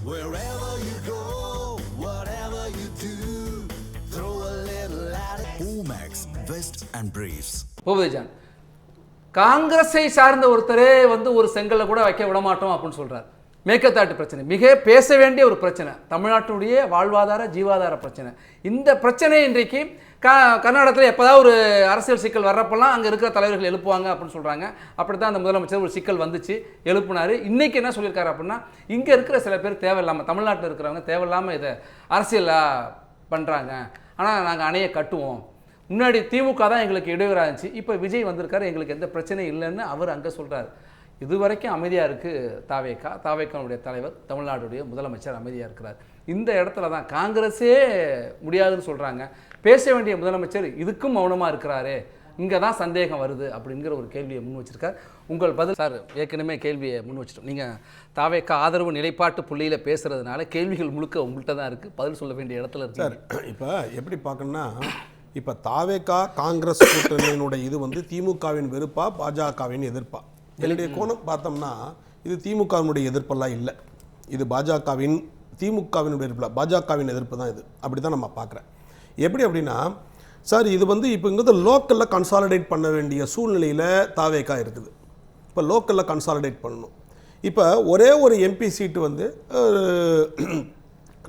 Wherever you go, whatever you do, throw a little at it. Omax, Vest and Briefs. பூபதிஜான், காங்கிரஸை சார்ந்த ஒருத்தரே ஒரு செங்கல்ல கூட வைக்க விட மாட்டோம் அப்படின்னு சொல்றாரு. மேற்கத்தாட்டு பிரச்சனை மிக பேச வேண்டிய ஒரு பிரச்சனை, தமிழ்நாட்டுடைய வாழ்வாதார ஜீவாதார பிரச்சனை. இந்த பிரச்சனை இன்றைக்கு கர்நாடகத்தில் எப்போதாவது ஒரு அரசியல் சிக்கல் வர்றப்பெல்லாம் அங்கே இருக்கிற தலைவர்கள் எழுப்புவாங்க அப்படின்னு சொல்கிறாங்க. அப்படி தான் அந்த முதலமைச்சர் ஒரு சிக்கல் வந்துச்சு, எழுப்புனார். இன்றைக்கி என்ன சொல்லியிருக்காரு அப்படின்னா, இங்கே இருக்கிற சில பேர் தேவையில்லாமல், தமிழ்நாட்டில் இருக்கிறவங்க தேவையில்லாமல் இதை அரசியலாக பண்ணுறாங்க, ஆனால் நாங்கள் அணையை கட்டுவோம். முன்னாடி திமுக தான் எங்களுக்கு இடையூறாக இருந்துச்சு, இப்போ விஜய் வந்திருக்காரு, எங்களுக்கு எந்த பிரச்சனையும் இல்லைன்னு அவர் அங்கே சொல்கிறார். இதுவரைக்கும் அமைதியாக இருக்குது தாவேக்காவுடைய தலைவர், தமிழ்நாடுடைய முதலமைச்சர் அமைதியாக இருக்கிறார். இந்த இடத்துல தான் காங்கிரஸே முடியாதுன்னு சொல்கிறாங்க. பேச வேண்டிய முதலமைச்சர் இதுக்கும் மௌனமாக இருக்கிறாரே, இங்கே தான் சந்தேகம் வருது அப்படிங்கிற ஒரு கேள்வியை முன் வச்சிருக்கார். உங்கள் பதில் சார், ஏற்கனவே கேள்வியை முன் வச்சிட்டோம். நீங்கள் தாவேக்கா ஆதரவு நிலைப்பாட்டு புள்ளியில் பேசுகிறதுனால கேள்விகள் முழுக்க உங்கள்கிட்ட தான் இருக்குது, பதில் சொல்ல வேண்டிய இடத்துல இருக்கு சார். இப்போ எப்படி பார்க்கணும்னா, இப்போ தாவேக்கா காங்கிரஸ் கூட்டணியினுடைய திமுகவின் வெறுப்பா பாஜகவின் எதிர்ப்பா? என்னுடைய கோணம் பார்த்தோம்னா இது திமுகவினுடைய எதிர்ப்பெல்லாம் இல்லை, இது பாஜகவின் திமுகவின் எதிர்ப்பு, பாஜகவின் எதிர்ப்பு தான் இது. அப்படி தான் நம்ம பார்க்குறேன். எப்படி அப்படின்னா சார், இது இப்போ இங்கே லோக்கலில் கன்சாலிடேட் பண்ண வேண்டிய சூழ்நிலையில் தாவேக்கா இருக்குது. இப்போ லோக்கலில் கன்சாலிடேட் பண்ணணும். இப்போ ஒரே ஒரு எம்பி சீட்டு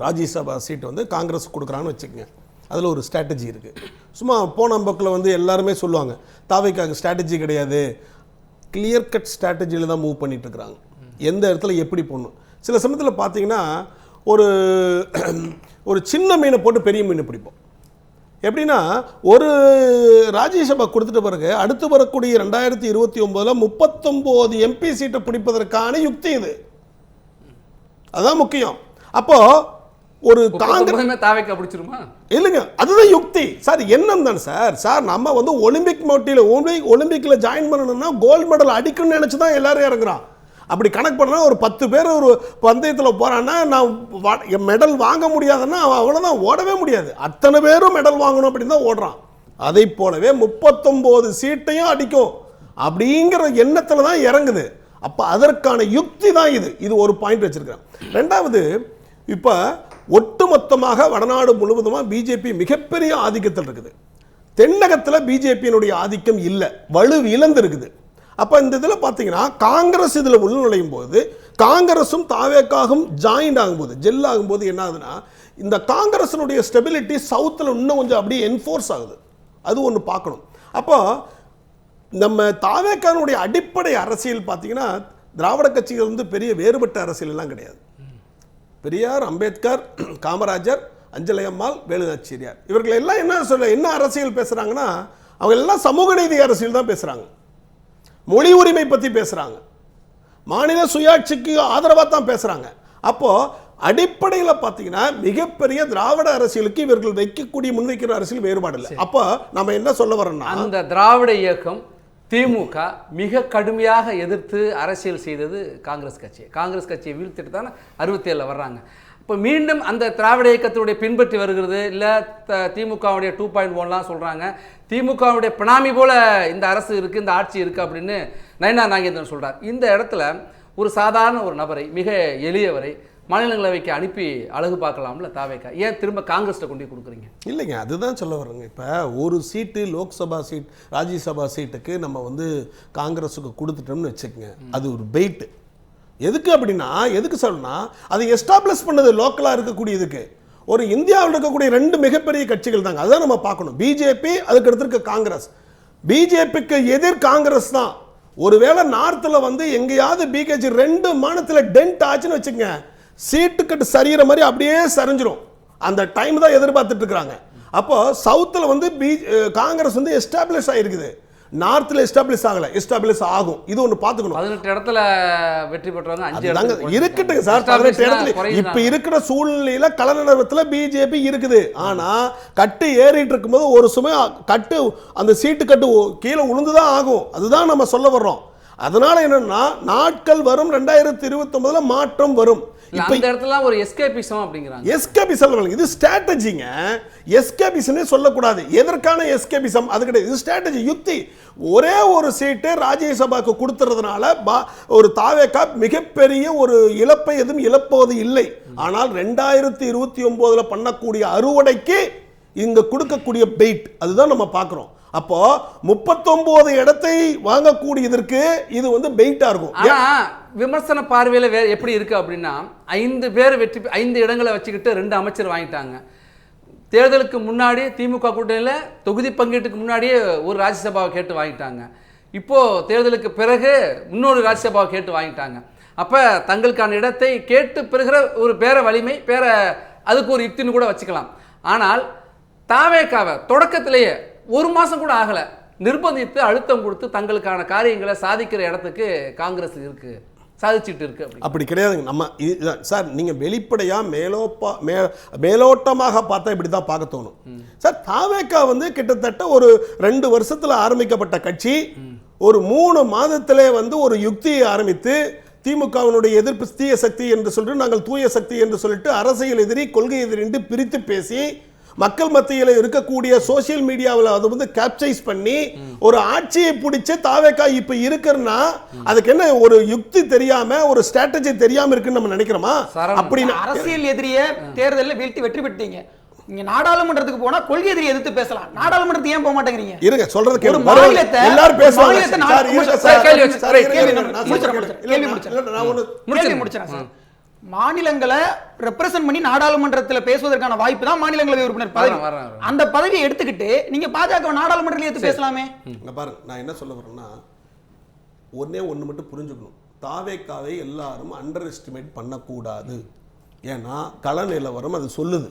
ராஜ்யசபா சீட்டு காங்கிரஸ் கொடுக்குறான்னு வச்சுக்கோங்க. அதில் ஒரு ஸ்ட்ராட்டஜி இருக்குது. சும்மா போன பக்கில் எல்லாருமே சொல்லுவாங்க தாவேக்காவுக்கு ஸ்ட்ராட்டஜி கிடையாது, கிளியர் கட் ஸ்ட்ராட்டஜியில் தான் மூவ் பண்ணிட்டு இருக்கிறாங்க, எந்த இடத்துல எப்படி போடணும். சில சமயத்தில் பார்த்தீங்கன்னா ஒரு சின்ன மீனை போட்டு பெரிய மீனை பிடிப்போம். எப்படின்னா, ஒரு ராஜ்யசபா கொடுத்துட்ட பிறகு அடுத்து வரக்கூடிய 2029 39 எம்பி சீட்டை பிடிப்பதற்கான யுக்தி இது, அதுதான் முக்கியம். அப்போ ஒரு காங்கிரஸ் தாவேக்கா பிடிச்சிருமா இல்லைங்க, அதுதான் யுக்தி சார். என்னன்னு தான் சார் நம்ம ஒலிம்பிக் ஒலிம்பிக்ல ஜாயின் பண்ணணும்னா கோல்டு மெடல் அடிக்கணும்னு நினைச்சு தான் எல்லாரும் இறங்குறான். அப்படி கணக்கு பண்ணா ஒரு 10 பேர் ஒரு பந்தயத்தில் போறான்னா, நான் மெடல் வாங்க முடியாதுன்னா அவன் அவ்வளோதான், ஓடவே முடியாது. அத்தனை பேரும் மெடல் வாங்கணும் அப்படின்னு தான் ஓடுறான். அதை போலவே 39 சீட்டையும் அடிக்கும் அப்படிங்கிற எண்ணத்தில் தான் இறங்குது. அப்போ அதற்கான யுக்தி தான் இது ஒரு பாயிண்ட் வச்சிருக்கிறேன். ரெண்டாவது, இப்போ ஒட்டுமொத்தமாக வடநாடு முழுவதுமாக பிஜேபி மிகப்பெரிய ஆதிக்கத்தில் இருக்குது. தென்னகத்தில் பிஜேபியினுடைய ஆதிக்கம் இல்லை, வலு இழந்திருக்குது. அப்போ இந்த இதில் பார்த்தீங்கன்னா காங்கிரஸ் இதில் உள்நுழையும் போது, காங்கிரஸும் தாவேக்காவும் ஜாயிண்ட் ஆகும்போது, ஜெல் ஆகும்போது என்ன ஆகுதுன்னா, இந்த காங்கிரஸினுடைய ஸ்டெபிலிட்டி சவுத்தில் இன்னும் கொஞ்சம் அப்படியே என்ஃபோர்ஸ் ஆகுது. அது ஒன்று பார்க்கணும். அப்போ நம்ம தாவேக்கானுடைய அடிப்படை அரசியல் பார்த்தீங்கன்னா, திராவிட கட்சிகள் பெரிய வேறுபட்ட அரசியல் எல்லாம் கிடையாது. பெரியார், அம்பேத்கர், காமராஜர், அஞ்சலை அம்மாள், வேலுநாச்சியார், இவர்கள் எல்லாம் என்ன அரசியல் பேசுறாங்கன்னா, அவங்க எல்லாம் சமூக நீதி அரசியல் தான் பேசுறாங்க, மொழி உரிமை பற்றி பேசுறாங்க, மாநில சுயாட்சிக்கு ஆதரவாக தான் பேசுறாங்க. அப்போ அடிப்படையில் பார்த்தீங்கன்னா மிகப்பெரிய திராவிட அரசியலுக்கு இவர்கள் வைக்கக்கூடிய முன்வைக்கிற அரசியல் வேறுபாடு இல்லை. அப்போ நம்ம என்ன சொல்ல வரோம்னா, அந்த திராவிட இயக்கம் திமுக மிக கடுமையாக எதிர்த்து அரசியல் செய்தது காங்கிரஸ் கட்சியை வீழ்த்திட்டு தானே 67 வர்றாங்க. இப்போ மீண்டும் அந்த திராவிட இயக்கத்தினுடைய பின்பற்றி வருகிறது. இல்லை திமுகவுடைய 2.1லாம் சொல்கிறாங்க, திமுகவுடைய பினாமி போல இந்த அரசு இருக்குது, இந்த ஆட்சி இருக்குது அப்படின்னு நயனா நாகேந்திரன் சொல்கிறார். இந்த இடத்துல ஒரு சாதாரண ஒரு நபரை, மிக எளியவரை மாநிலங்களவைக்கு அனுப்பி அழகு பார்க்கலாம்ல தாவேக்கா, ஏன் திரும்ப காங்கிரஸ்ல கொண்டு கொடுக்குறீங்க? இல்லைங்க, அதுதான் சொல்ல வரோங்க. இப்போ ஒரு சீட்டு லோக்சபா சீட், ராஜ்யசபா சீட்டுக்கு நம்ம காங்கிரஸுக்கு கொடுத்துட்டோம்னு வச்சுக்கோங்க, அது ஒரு பெயிட்டு. எதுக்கு அப்படின்னா, எதுக்கு சொல்லணும்னா, அதை எஸ்டாப்ளிஷ் பண்ணது லோக்கலாக இருக்கக்கூடியதுக்கு. ஒரு இந்தியாவில் இருக்கக்கூடிய 2 மிகப்பெரிய கட்சிகள் தாங்க, அதுதான் நம்ம பார்க்கணும். பிஜேபி, அதுக்கு எடுத்துருக்க காங்கிரஸ். பிஜேபிக்கு எதிர் காங்கிரஸ் தான். ஒருவேளை நார்த்தில் எங்கேயாவது பிகேஜி 2 மாநிலத்தில் டென்ட் ஆச்சுன்னு வச்சுக்கோங்க, சீட்டு கட்டு சரிகிற மாதிரி அப்படியே சரிஞ்சிரும். அந்த டைம் தான் எதிர்பார்த்துட்டு இருக்கிறாங்க. அப்போ சவுத்தில் காங்கிரஸ் எஸ்டாப்ளிஷ் ஆகிருக்குது, நார்த்தில் எஸ்டாப்ளிஷ் ஆகலை, எஸ்டாப்ளிஷ் ஆகும். இது ஒன்று பார்த்துக்கணும். 18 இடத்துல வெற்றி பெற்றவங்க 5 இருக்கட்டுங்க சார். 18 இடத்துல இப்போ இருக்கிற சூழ்நிலையில் கலநடவத்தில் பிஜேபி இருக்குது. ஆனால் கட்டு ஏறிட்டு இருக்கும்போது ஒரு சமயம் கட்டு, அந்த சீட்டு கட்டு கீழே உளுந்துதான் ஆகும். அதுதான் நம்ம சொல்ல வர்றோம். அதனால என்னன்னா, நாட்கள் வரும், 2029 மாற்றம் வரும். அந்த இடத்துல ஒரு எஸ்கேபிசம் அப்படிங்கிறாங்க. எஸ்கேபிசம் இது ஸ்ட்ராட்டஜிங்க. எஸ்கேபிசம்னே சொல்லக்கூடாது. எதற்கான எஸ்கேபிசம் அது கிடையாது. இது ஸ்ட்ராட்டஜி, யுக்தி. ஒரே ஒரு சீட்டு ராஜ்யசபாக்கு கொடுத்துறதுனால ஒரு தாவேகா மிகப்பெரிய ஒரு இழப்பை எதுவும் இழப்பது இல்லை. ஆனால் 2029 பண்ணக்கூடிய அறுவடைக்கு இங்க கொடுக்கக்கூடிய பெயிட் அதுதான் நம்ம பார்க்கிறோம். அப்போ 39 இடத்தை வாங்கக்கூடியதற்கு இது வந்து பெயிட்டா இருக்கும். ஆனா விமர்சன பார்வையில எப்படி இருக்கு அப்படின்னா 5 பேர் வெற்றி 5 இடங்களை வச்சுக்கிட்டு 2 அமைச்சர் வாங்கிட்டாங்க. தேர்தலுக்கு முன்னாடி திமுக கூட்டணியில் தொகுதி பங்கீட்டுக்கு முன்னாடியே ஒரு ராஜ்யசபாவை கேட்டு வாங்கிட்டாங்க. இப்போ தேர்தலுக்கு பிறகு இன்னொரு ராஜ்யசபாவை கேட்டு வாங்கிட்டாங்க. அப்ப தங்களுக்கான இடத்தை கேட்டு பெறுகிற ஒரு பேர வலிமை பேர அதுக்கு ஒரு யுக்தின்னு கூட வச்சுக்கலாம். ஆனால் தாவேகாவை தொடக்கத்திலேயே 1 மாசம் கூட ஆகல நிர்பந்தித்து அழுத்தம் கொடுத்து தங்களுக்கான காரியங்களை சாதிக்கிற இடத்துக்கு காங்கிரஸ் இருக்கு, சாதிச்சுட்டு இருக்கு. அப்படி கிடையாதுங்க. நம்ம சார் நீங்க வெளிப்படையா மேலோட்டமாக பார்த்தா இப்படி தான் பார்க்க தோணும் சார். தாவேகா வந்து கிட்டத்தட்ட ஒரு 2 வருஷத்துல ஆரம்பிக்கப்பட்ட கட்சி ஒரு 3 மாதத்திலே வந்து ஒரு யுக்தியை ஆரம்பித்து திமுகவினுடைய எதிர்ப்பு தீய சக்தி என்று சொல்லிட்டு நாங்கள் தூய சக்தி என்று சொல்லிட்டு அரசியல் எதிரி கொள்கை எதிரி என்று பிரித்து பேசி மக்கள் மத்தியில் இருக்கக்கூடிய சோசியல் மீடியாவில் அது வந்து கேப்சரைஸ் பண்ணி ஒரு ஆட்சியை பிடிச்சு தாவேகா இப்ப இருக்குன்னா அதுக்கு என்ன ஒரு யுக்தி தெரியாம ஒரு ஸ்ட்ராட்டஜி தெரியாம இருக்குன்னு நம்ம நினைக்கிறோமா? அப்படின்னு அரசியல் எதிரியை தேர்தலில் வீழ்த்தி வெற்றி பெற்றீங்க. நீங்க நாடாளுமன்றத்துக்கு போனா கொள்கை எதிரி எதிர்த்து பேசலாம். நாடாளுமன்றத்துக்கு ஏன் போக மாட்டேங்கிறீங்க? இருங்க சொல்றது கேளு. மாநிலத்தை எல்லாரும் பேசுவாங்க. மாநிலங்களை ரெப்ரசன்ட் பண்ணி நாடாளுமன்றத்தில் பேசுவதற்கான வாய்ப்பு தான் மாநிலங்களவை உறுப்பினர் பதவி. அந்த பதவியை எடுத்துக்கிட்டு நீங்க பாஜக நாடாளுமன்றத்தில் எடுத்து பேசலாமே. பாருங்க நான் என்ன சொல்ல வரேன்னா ஒண்ணு மட்டும் புரிஞ்சுக்கணும். தாவேகாவை எல்லாரும் அண்டர் எஸ்டிமேட் பண்ணக்கூடாது. ஏன்னா கள நிலவரம் அது சொல்லுது.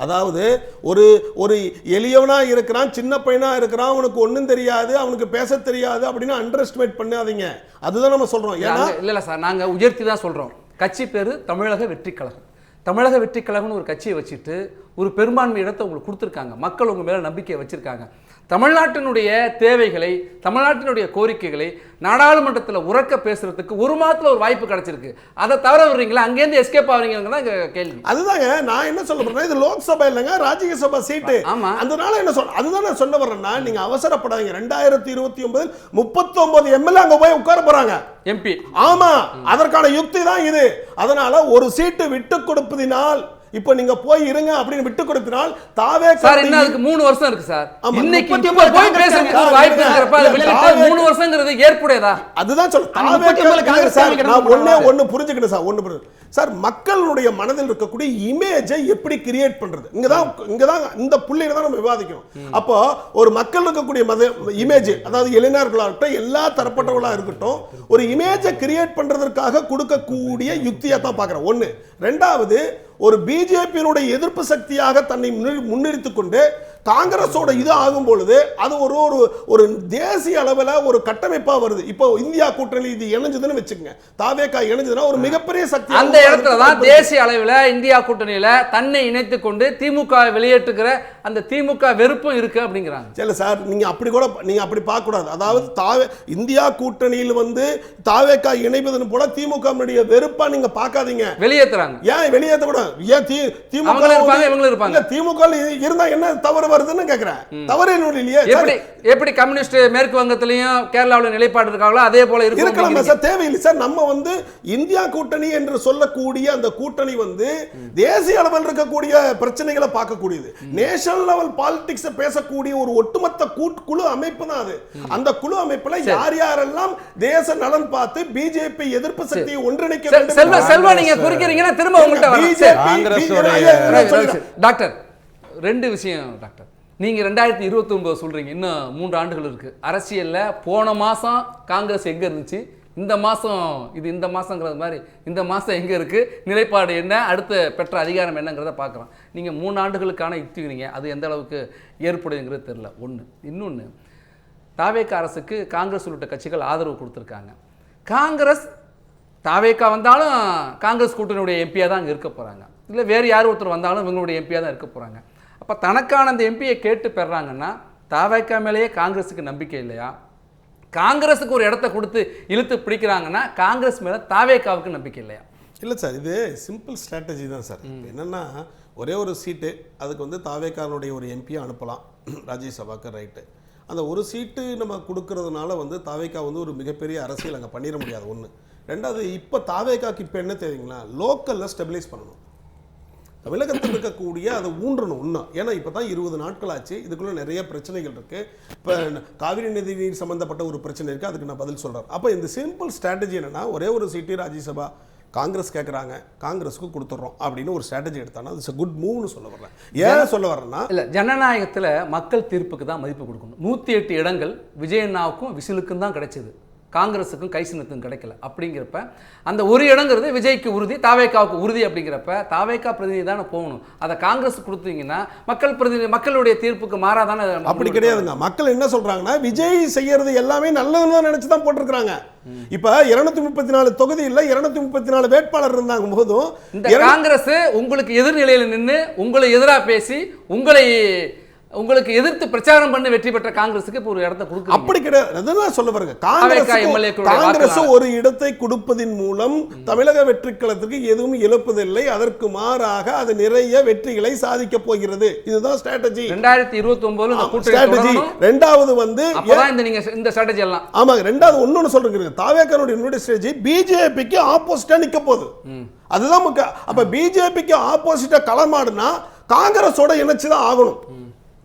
அதாவது ஒரு ஒரு எளியவனா இருக்கிறான், சின்ன பையனா இருக்கிறான், அவனுக்கு ஒன்றும் தெரியாது, அவனுக்கு பேச தெரியாது அப்படின்னு அண்டர் எஸ்டிமேட் பண்ணாதீங்க. அதுதான் நம்ம சொல்றோம். ஏன்னா இல்ல சார் நாங்க உயர்த்தி தான் சொல்றோம். கட்சி பேரு தமிழக வெற்றி கழகம். தமிழக வெற்றி கழகம்னு ஒரு கட்சியை வச்சுட்டு ஒரு பெரும்பான்மை இடத்தை உங்களுக்கு கொடுத்துருக்காங்க. மக்கள் உங்க மேல நம்பிக்கை வச்சிருக்காங்க. தமிழ்நாட்டினுடைய தேவைகளை தமிழ்நாட்டினுடைய கோரிக்கைகளை நாடாளுமன்றத்தில் உறக்க பேசுறதுக்கு 1 மாதத்துல ஒரு வாய்ப்பு கிடைச்சிருக்கு. அதை தவற விடுறீங்களா? அங்கேருந்து எஸ்கேப் ஆகுறீங்கன்னா கேள்வி. அதுதாங்க நான் என்ன சொல்ல போறேன், இது லோக்சபா இல்லைங்க ராஜ்யசபா சீட்டு. அதனால என்ன சொல்ல அதுதான் நான் சொல்ல வரேன்னா நீங்க அவசரப்படாதீங்க. 2029 39 எம்எல்ஏ அங்க போய் உட்கார போறாங்க எம்பி. ஆமா அதற்கான யுக்தி தான் இது. அதனால ஒரு சீட்டு விட்டு கொடுப்பதினால் இப்ப நீங்க போய் இருங்க அப்படின்னு விட்டு கொடுத்தினால் தாவேகா சார் இன்னும் அதுக்கு 3 வருஷம் இருக்கு சார். இன்னைக்கு போய் பேசுறதுக்கு ஒரு வாய்ப்பு இருக்கறப்ப அது விட்டுட்டு 3 வருஷம்ங்கிறது ஏற்புடையதா? அதுதான் சொல்ல தாவேகா சார் நான் ஒண்ணு புரிஞ்சுக்கணும் சார். ஒண்ணு சார் மக்களுடைய மனதில் இருக்கக்கூடிய இமேஜை எப்படி கிரியேட் பண்றது இங்கதான் இந்த புள்ளியில தான் நம்ம விவாதிக்கணும். அப்போ ஒரு மக்கள் இருக்கக்கூடிய இமேஜ் அதாவது இளைஞர்களாகட்டும் எல்லா தரப்பட்டவர்களா இருக்கட்டும் ஒரு இமேஜை கிரியேட் பண்றதற்காக கொடுக்கக்கூடிய யுக்தியா தான் பாக்குறேன். ஒண்ணு. ரெண்டாவது ஒரு பிஜேபியினுடைய எதிர்ப்பு சக்தியாக தன்னை முன்னிறுத்திக் கொண்டு காங்கிரஸோட இது ஆகும் பொழுது அது ஒரு ஒரு தேசிய அளவில் ஒரு கட்டமைப்பா வருது. இப்போ இந்தியா கூட்டணி இது இணைஞ்சதுன்னு வச்சுக்கோங்க, தாவேகா இணைஞ்சதுன்னா ஒரு மிகப்பெரிய சக்தி. அந்த இடத்துல தான் தேசிய அளவில் இந்தியா கூட்டணியில தன்னை இணைத்துக் கொண்டு திமுக வெளியேற்றுகிற அந்த திமுக வெறுப்பும் இருக்கு அப்படிங்கிறாங்க. சரி சார் நீங்க அப்படி பார்க்க கூடாது. அதாவது இந்தியா கூட்டணியில் வந்து தாவேகா இணைப்பதன் போல திமுக வெறுப்பா நீங்க பார்க்காதீங்க. வெளியேற்றுறாங்க. ஏன் வெளியேற்ற கூடாது? ஏன் திமுக இருப்பாங்க திமுக இருந்தா என்ன தவறு வருதுன்னு கேக்குறேன். தவறு இல்லையே. எப்படி கம்யூனிஸ்ட் மேற்கு வங்கத்திலையும் கேரளாவில் நிலைப்பாடு இருக்காங்களோ அதே போல இருக்கலாம் சார். தேவையில்லை சார். நம்ம வந்து இந்தியா கூட்டணி என்று சொல்லக்கூடிய அந்த கூட்டணி வந்து தேசிய அளவில் இருக்கக்கூடிய பிரச்சனைகளை பார்க்கக்கூடியது. நேஷனல் லெவல் பாலிடிக்ஸ் பேசக்கூடிய ஒரு ஒட்டுமொத்த குழு அமைப்பு தான் அது. அந்த குழு அமைப்புல யார் யாரெல்லாம் தேச நலன் பார்த்து பிஜேபி எதிர்ப்பு சக்தியை ஒன்றிணைக்க வேண்டும். செல்வா நீங்க குறிக்கிறீங்கன்னா திரும்ப உங்கள்கிட்ட டாக்டர் 2 விஷயம் டாக்டர். நீங்க 2029 சொல்றீங்க, இன்னும் 3 ஆண்டுகள் இருக்கு. அரசியல்ல போன மாசம் காங்கிரஸ் எங்க இருந்துச்சு, இந்த மாசம் இது இந்த மாசங்கிறது மாதிரி இந்த மாசம் எங்க இருக்கு, நிலைப்பாடு என்ன, அடுத்த பெற்ற அதிகாரம் என்னங்கிறத பார்க்குறோம். நீங்க 3 ஆண்டுகளுக்கான யுக்திக்கிறீங்க, அது எந்த அளவுக்கு ஏற்படுங்கிறது தெரியல. ஒன்று. இன்னொன்று, தாவேகா அரசுக்கு காங்கிரஸ் உள்ளிட்ட கட்சிகள் ஆதரவு கொடுத்துருக்காங்க. காங்கிரஸ் தாவேகா வந்தாலும் காங்கிரஸ் கூட்டணியுடைய எம்பியாக தான் அங்கே இருக்க போகிறாங்க. இல்லை வேறு யார் ஒருத்தர் வந்தாலும் இவங்களுடைய எம்பியாக தான் இருக்க போகிறாங்க. அப்போ தனக்கான அந்த எம்பியை கேட்டு பெறாங்கன்னா தாவேகா மேலேயே காங்கிரஸுக்கு நம்பிக்கை இல்லையா? காங்கிரஸுக்கு ஒரு இடத்த கொடுத்து இழுத்து பிடிக்கிறாங்கன்னா காங்கிரஸ் மேலே தாவேகாவுக்கு நம்பிக்கை இல்லையா? இல்லை சார், இது சிம்பிள் ஸ்ட்ராட்டஜி தான் சார். என்னென்னா ஒரே ஒரு சீட்டு, அதுக்கு வந்து தாவேக்காரனுடைய ஒரு எம்பியை அனுப்பலாம் ராஜ்யசபாக்கு, ரைட்டு. அந்த ஒரு சீட்டு நம்ம கொடுக்கறதுனால வந்து தாவேக்கா வந்து ஒரு மிகப்பெரிய அரசியல் அங்கே பண்ணிட முடியாது. ஒன்று. ரெண்டாவது, இப்போ தாவேக்காக்கு இப்போ என்ன தெரியுங்களா, லோக்கலில் ஸ்டெபிலைஸ் பண்ணணும். தமிழகத்தில் இருக்கக்கூடிய அதை ஊன்றணும் இன்னும். ஏன்னா இப்போ தான் 20 நாட்கள் ஆச்சு, இதுக்குள்ளே நிறைய பிரச்சனைகள் இருக்குது. இப்போ காவிரி நதி நீர் சம்மந்தப்பட்ட ஒரு பிரச்சனை இருக்குது, அதுக்கு நான் பதில் சொல்கிறேன். அப்போ இந்த சிம்பிள் ஸ்ட்ராட்டஜி என்னென்னா, ஒரே ஒரு சீட்டு ராஜ்யசபா காங்கிரஸ் கேட்குறாங்க, காங்கிரஸுக்கு கொடுத்துட்றோம் அப்படின்னு ஒரு ஸ்ட்ராட்டஜி எடுத்தாங்கன்னா அது குட் மூவ்னு சொல்ல வர்றேன். ஏன் சொல்ல வர்றேன்னா, இல்லை, ஜனநாயகத்தில் மக்கள் தீர்ப்புக்கு தான் மதிப்பு கொடுக்கணும். 108 இடங்கள் விஜயண்ணாவுக்கும் விசிலுக்கும் தான் கிடைச்சிது, காங்கிரஸுக்கும் கைசினத்துக்கும் கிடைக்கல. அப்படிங்கிறப்ப அந்த ஒரு இடங்கிறது விஜய்க்கு உறுதி, தாவேக்காவுக்கு உறுதி. அப்படிங்கிறப்ப தாவேக்கா பிரதிநிதி தானே போகணும். அதை காங்கிரஸ் கொடுத்தீங்கன்னா மக்கள் பிரதிநிதி, மக்களுடைய தீர்ப்புக்கு மாறாதானே. அப்படி கிடையாதுங்க. மக்கள் என்ன சொல்றாங்கன்னா, விஜய் செய்யறது எல்லாமே நல்லதுன்னு நினைச்சு தான் போட்டிருக்காங்க. இப்ப 234 தொகுதியில் 234 வேட்பாளர் இருந்தாங்க போதும் இந்த காங்கிரஸ் உங்களுக்கு எதிர்நிலையில் நின்று உங்களை எதிராக பேசி உங்களுக்கு எதிர்த்து பிரச்சாரம் பண்ணி வெற்றி பெற்ற காங்கிரஸுக்கு இப்போ ஒரு இடத்தை கொடுக்க அப்படி கிடையாது. அதுதான் சொல்ல பாருங்க, காங்கிரஸ் ஒரு இடத்தை கொடுப்பதின் மூலம் தமிழக வெற்றி களத்துக்கு எதுவும் இழப்பதில்லை, அதற்கு மாறாக அது நிறைய வெற்றிகளை சாதிக்க போகிறது. இதுதான் ஸ்ட்ராட்டஜி. 2029 ரெண்டாவது வந்து இந்த ஸ்ட்ராட்டஜி எல்லாம் ஆமாங்க. ரெண்டாவது ஒன்னொன்னு சொல்றேங்க, தாவேக்கானுடைய இன்னொரு ஸ்ட்ராட்டஜி பிஜேபிக்கு ஆப்போசிட்டா நிக்க போகுது. அதுதான் முக்கியம். அப்ப பிஜேபிக்கு ஆப்போசிட்டா களமாடுனா காங்கிரஸோட இணைச்சுதான் ஆகணும்.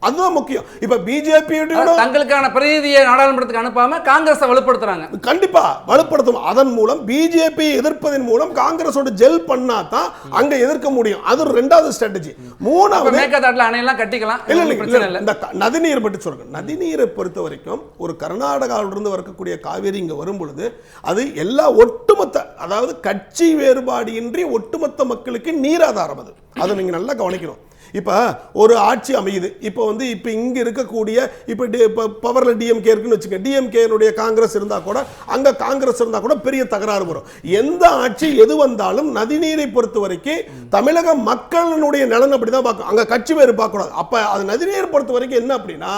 அதுதான் முக்கியம். இப்ப பிஜேபி தங்களுக்கான பிரதிநிதியை நாடாளுமன்றத்துக்கு அனுப்பாம காங்கிரஸை வலுப்படுத்துறாங்க. கண்டிப்பா வலுப்படுத்தும். அதன் மூலம் பிஜேபி எதிர்ப்பதன் மூலம் காங்கிரஸோட ஜெல் பண்ணா தான் அங்க எதிர்க்க முடியும். அது ரெண்டாவது ஸ்ட்ராட்டஜி. மூணாவது, மேகதாட்டுல அணையெல்லாம் கட்டிக்கலாம். இல்ல, இந்த நதிநீர் பற்றி சொல்றேன். நதிநீரை பொறுத்த வரைக்கும் ஒரு கர்நாடகாவிலிருந்து வரக்கூடிய காவேரி இங்க வரும் பொழுது அது எல்லா ஒட்டுமொத்த, அதாவது கட்சி வேறுபாடு இன்றி ஒட்டுமொத்த மக்களுக்கு நீராதாரம். அதை நீங்க நல்லா கவனிக்கணும். இப்போ ஒரு ஆட்சி அமையுது, இப்போ வந்து இப்போ இங்கே இருக்கக்கூடிய இப்போ பவரில் டிஎம்கே இருக்குன்னு வச்சுக்க, டிஎம்கேனுடைய காங்கிரஸ் இருந்தால் கூட அங்கே காங்கிரஸ் இருந்தால் கூட பெரிய தகராறு வரும். எந்த ஆட்சி எது வந்தாலும் நதிநீரை பொறுத்த வரைக்கும் தமிழக மக்களினுடைய நலன் அப்படி தான் பார்க்கும், அங்கே கட்சி வேறு பார்க்கக்கூடாது. அப்போ அது நதிநீரை பொறுத்த வரைக்கும் என்ன அப்படின்னா,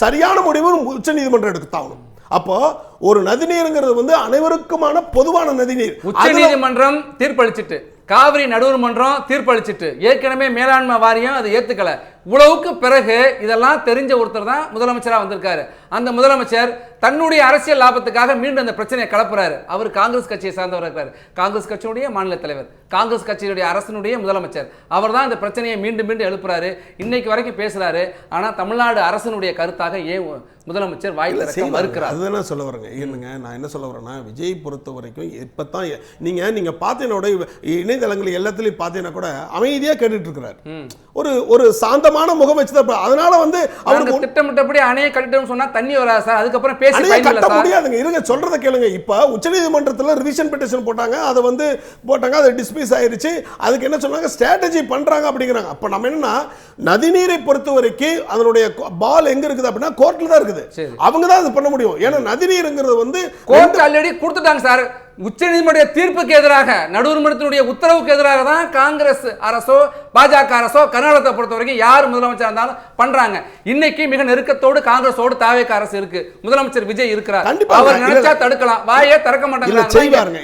சரியான முடிவு உச்ச நீதிமன்றம் எடுத்தாகணும். அப்போ ஒரு நதிநீருங்கிறது வந்து அனைவருக்குமான பொதுவான நதிநீர். உச்ச நீதிமன்றம் தீர்ப்பளிச்சிட்டு, காவிரி நடுவர் மன்றம் தீர்ப்பளிச்சிட்டு, ஏற்கனவே மேலாண்மை வாரியம் அதை ஏத்துக்கல. இவ்வளவுக்கு பிறகு இதெல்லாம் தெரிஞ்ச ஒருத்தர் தான் முதலமைச்சராக வந்திருக்காரு. அந்த முதலமைச்சர் தன்னுடைய அரசியல் லாபத்துக்காக மீண்டும் அந்த பிரச்சனையை கலப்புறாரு. அவர் காங்கிரஸ் கட்சியை சார்ந்தவர் இருக்கிறார், காங்கிரஸ் கட்சியுடைய மாநில தலைவர், காங்கிரஸ் கட்சியுடைய அரசனுடைய முதலமைச்சர். அவர் தான் இந்த பிரச்சனையை மீண்டும் மீண்டும் எழுப்புறாரு, இன்னைக்கு வரைக்கும் பேசுறாரு. ஆனா தமிழ்நாடு அரசனுடைய கருத்தாக ஏன் முதலமைச்சர் வாய் திறக்க மறுக்கிறார்? அதுதான் சொல்ல வரேங்க. என்னங்க, நான் என்ன சொல்ல வரேன்னா, விஜய் பொறுத்த வரைக்கும் இப்பதான் நீங்க பார்த்தீங்கன்னா இணையதளங்கள் எல்லாத்துலயும் பார்த்தீங்கன்னா கூட அமைதியா கேட்டுட்டு இருக்கிறார். ஒரு சாந்தமான முகம் வச்சுதான். அதனால வந்து அவருக்கு திட்டமிட்டபடி அணையை கட்டணும் சொன்னா தண்ணி வராது சார். அதுக்கப்புறம் பேசி கட்ட முடியாதுங்க. இருங்க, சொல்றத கேளுங்க. இப்ப உச்சநீதிமன்றத்தில் ரிவிஷன் பெட்டிஷன் போட்டாங்க, அதை வந்து போட்டாங்க, அது டிஸ்மிஸ் ஆயிருச்சு. அதுக்கு என்ன சொன்னாங்க, ஸ்ட்ராட்டஜி பண்றாங்க அப்படிங்கிறாங்க. அப்ப நம்ம என்னன்னா, நதிநீரை பொறுத்த வரைக்கும் அதனுடைய பால் எங்க இருக்குது அப்படின்னா கோர்ட்ல தான் இருக்குது. அவங்க தான் அது பண்ண முடியும். ஏன்னா நதிநீருங்கிறது வந்து கோர்ட் ஆல்ரெடி கொடுத்துட்டாங்க சார். உச்சநீதிமன்ற தீர்ப்புக்கு எதிராக, நடுவர்மன்றத்தினுடைய உத்தரவுக்கு எதிராக தான் காங்கிரஸ் அரசோ பாஜக அரசோ கர்நாடகத்தை பொறுத்த வரைக்கும் யார் முதலமைச்சர் இருந்தாலும் பண்றாங்க. இன்னைக்கு மிக நெருக்கத்தோடு காங்கிரஸோடு தாவேக அரசு இருக்கு, முதலமைச்சர் விஜய் இருக்கிறார். அவர் நினைச்சா தடுக்கலாம், வாயே திறக்க மாட்டாங்க.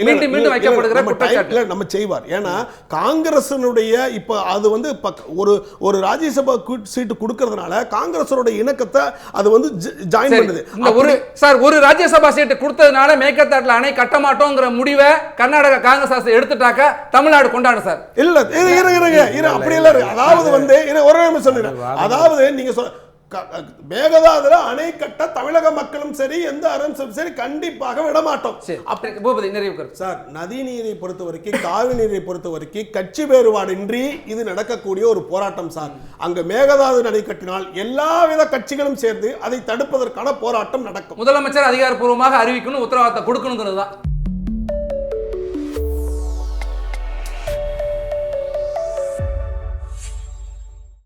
மீண்டும் மீண்டும் வைக்கப்படுகிற குற்றச்சாட்டு நம்ம செய்வார். ஏன்னா காங்கிரஸினுடைய இப்ப அது வந்து ஒரு ராஜ்யசபா சீட்டு கொடுக்கறதுனால காங்கிரஸோட இணக்கத்தை அது வந்து ஜாயின் பண்ணுது. ஒரு ராஜ்யசபா சீட்டு கொடுத்ததுனால மேகதாட்டுல அணை கட்ட மாட்டோம் முடிவை கர்நாடக காங்கிரஸ் அரசு எடுத்துட்டாக்க தமிழ்நாடு கொண்டாடும் சார். இல்ல அப்படி இல்ல. அதாவது வந்து ஒரு நிமிஷம் சொல்லுங்க. அதாவது நீங்க மேகதாதுல அணை கட்ட தமிழக மக்களும் சரி, எந்த அரசும் சரி, கண்டிப்பாக விடமாட்டோம். சார், நதி நீரை பொறுத்த வரைக்கும், காவிரி நீரை பொறுத்த வரைக்கும் கட்சி வேறுபாடின்றி இது நடக்கக்கூடிய ஒரு போராட்டம் சார். அங்க மேகதாது அணை கட்டினால் எல்லாவித கட்சிகளும் சேர்ந்து அதை தடுப்பதற்கான போராட்டம் நடக்கும். முதலமைச்சர் அதிகாரப்பூர்வமாக அறிவிக்கணும், உத்தரவாதத்தை கொடுக்கணுங்கிறது தான்.